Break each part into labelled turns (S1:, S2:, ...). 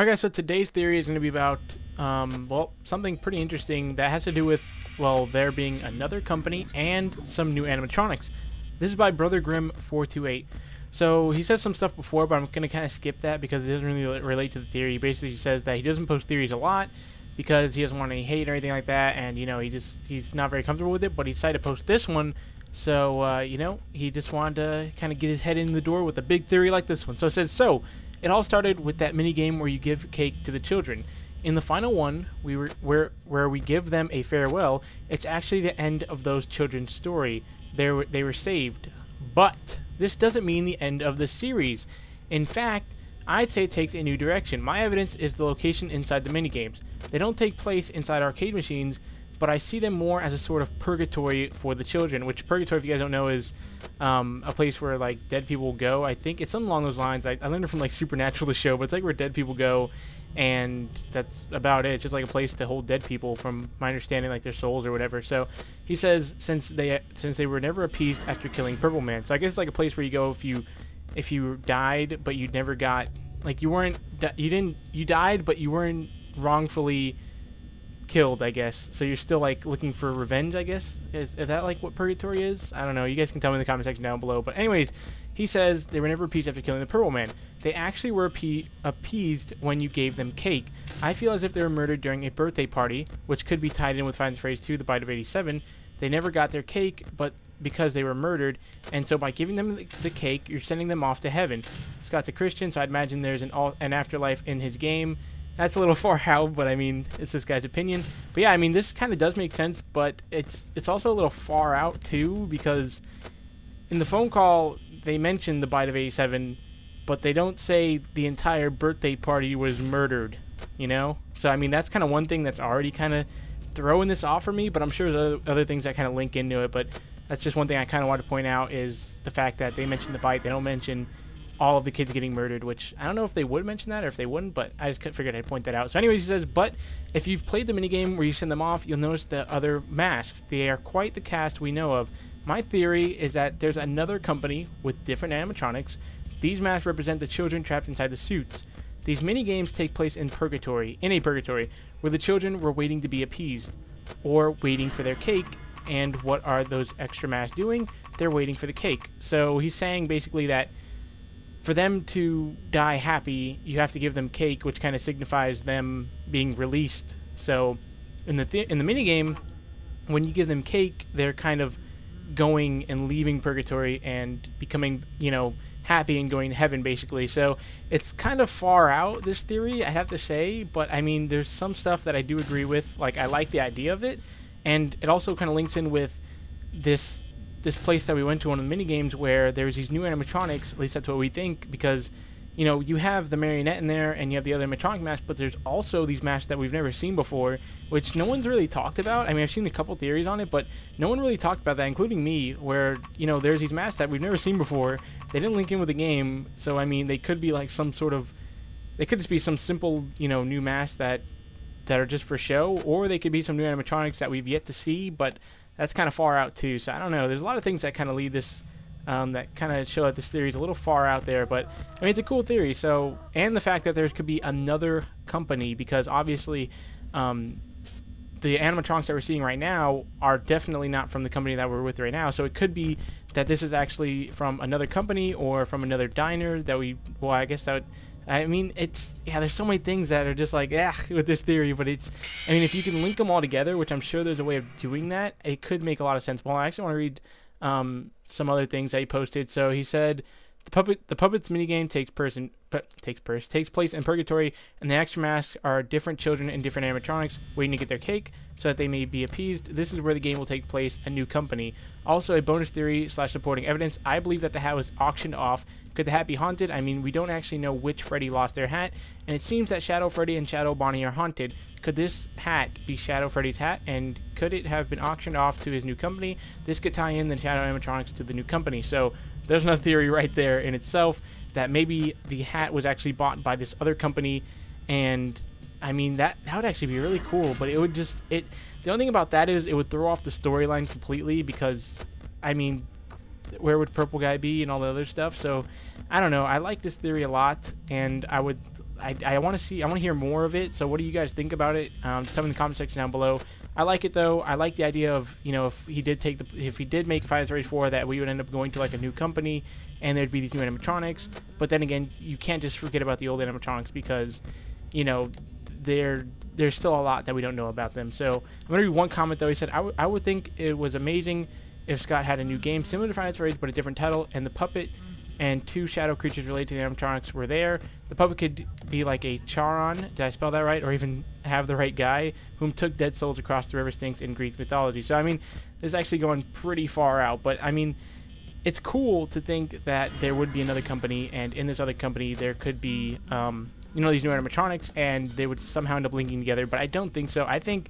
S1: Alright guys, so today's theory is going to be about, well, something pretty interesting that has to do with, well, there being another company and some new animatronics. This is by Brother Grimm 428. So he says some stuff before, but I'm going to kind of skip that because it doesn't really relate to the theory. He basically says that he doesn't post theories a lot because he doesn't want any hate or anything like that, and, you know, he's not very comfortable with it, but he decided to post this one. So, you know, he just wanted to kind of get his head in the door with a big theory like this one. So it says, it all started with that mini game where you give cake to the children. In the final one, where we give them a farewell, it's actually the end of those children's story. They were saved. But this doesn't mean the end of the series. In fact, I'd say it takes a new direction. My evidence is the location inside the minigames. They don't take place inside arcade machines, but I see them more as a sort of purgatory for the children, which purgatory, if you guys don't know, is a place where, like, dead people go. I think it's something along those lines. I learned it from, like, Supernatural, the show, but it's like where dead people go, and that's about it. It's just like a place to hold dead people, from my understanding, like their souls or whatever. So he says since they were never appeased after killing Purple Man. So I guess it's like a place where you go if you died, but you never got, like, you died, but you weren't wrongfully killed, I guess. So you're still, like, looking for revenge, I guess. Is that, like, what purgatory is? I don't know. You guys can tell me in the comment section down below. But anyways, he says they were never appeased after killing the Purple Man. They actually were appeased when you gave them cake. I feel as if they were murdered during a birthday party, which could be tied in with Find the Phrase 2, the Bite of 87. They never got their cake, but because they were murdered, and so by giving them the cake, you're sending them off to heaven. Scott's a Christian, so I'd imagine there's an afterlife in his game. That's a little far out, but I mean, it's this guy's opinion. But yeah, I mean, this kind of does make sense, but it's also a little far out too, because in the phone call they mentioned the Bite of 87, but they don't say the entire birthday party was murdered, you know? So I mean, that's kind of one thing that's already kind of throwing this off for me, but I'm sure there's other things that kind of link into it. But that's just one thing I kind of want to point out, is the fact that they mention the bite, they don't mention all of the kids getting murdered, which I don't know if they would mention that or if they wouldn't, but I just figured I'd point that out. So anyways, he says, but if you've played the minigame where you send them off, you'll notice the other masks. They are quite the cast we know of. My theory is that there's another company with different animatronics. These masks represent the children trapped inside the suits. These minigames take place in a purgatory, where the children were waiting to be appeased, or waiting for their cake. And what are those extra masks doing? They're waiting for the cake. So he's saying basically that for them to die happy, you have to give them cake, which kind of signifies them being released. So in the minigame, when you give them cake, they're kind of going and leaving purgatory and becoming, you know, happy and going to heaven, basically. So it's kind of far out, this theory, I have to say, but I mean, there's some stuff that I do agree with. Like, I like the idea of it, and it also kind of links in with this place that we went to on the mini games, where there's these new animatronics. At least that's what we think, because, you know, you have the marionette in there and you have the other animatronic masks, but there's also these masks that we've never seen before, which no one's really talked about. I mean, I've seen a couple theories on it, but no one really talked about that, including me, where, you know, there's these masks that we've never seen before. They didn't link in with the game, so I mean, they could be like some sort of, they could just be some simple, you know, new masks that are just for show, or they could be some new animatronics that we've yet to see, but that's kind of far out too. So I don't know. There's a lot of things that kind of lead this, that kind of show that this theory is a little far out there. But I mean, it's a cool theory. So, and the fact that there could be another company, because obviously, the animatronics that we're seeing right now are definitely not from the company that we're with right now. So it could be that this is actually from another company or from another diner that we. Well, I guess that would. I mean, it's, yeah, there's so many things that are just like, with this theory, but it's, I mean, if you can link them all together, which I'm sure there's a way of doing that, it could make a lot of sense. Well, I actually want to read some other things that he posted. So he said, the puppets minigame takes place in purgatory, and the extra masks are different children and different animatronics waiting to get their cake so that they may be appeased. This is where the game will take place, a new company. Also, a bonus theory / supporting evidence. I believe that the hat was auctioned off. Could the hat be haunted? I mean, we don't actually know which Freddy lost their hat, and it seems that Shadow Freddy and Shadow Bonnie are haunted. Could this hat be Shadow Freddy's hat, and could it have been auctioned off to his new company? This could tie in the Shadow animatronics to the new company. So there's another theory right there in itself, that maybe the hat was actually bought by this other company. And I mean, that would actually be really cool, but it would just, the only thing about that is it would throw off the storyline completely, because I mean, where would Purple Guy be and all the other stuff? So I don't know. I like this theory a lot, and I would I want to hear more of it. So what do you guys think about it? Just tell me in the comment section down below. I like it though. I like the idea of, you know, if he did make Five Nights at Freddy's 4, that we would end up going to like a new company and there'd be these new animatronics. But then again, you can't just forget about the old animatronics because, you know, there's still a lot that we don't know about them. So I'm gonna read one comment though. He said, I would think it was amazing if Scott had a new game similar to Five Nights at Freddy's but a different title, and the puppet and 2 shadow creatures related to the animatronics were there. The puppet could be like a Charon, did I spell that right? Or even have the right guy, whom took dead souls across the river Styx in Greek mythology. So I mean, this is actually going pretty far out, but I mean, it's cool to think that there would be another company, and in this other company there could be you know, these new animatronics, and they would somehow end up linking together. But I don't think so. I think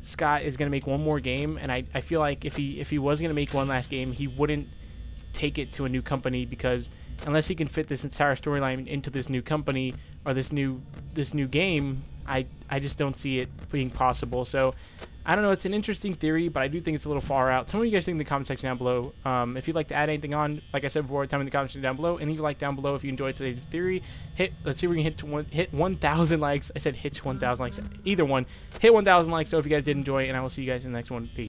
S1: Scott is gonna make one more game, and I feel like if he was gonna make one last game, he wouldn't take it to a new company, because unless he can fit this entire storyline into this new company or this new game, I just don't see it being possible. So I don't know, it's an interesting theory, but I do think it's a little far out. Tell me what you guys think in the comment section down below. If you'd like to add anything on, like I said before, tell me in the comment section down below, and leave a like down below if you enjoyed today's theory. Let's see if we can hit 1,000 likes. I said hit 1,000 likes, either one. Hit 1,000 likes, so if you guys did enjoy, and I will see you guys in the next one. Peace.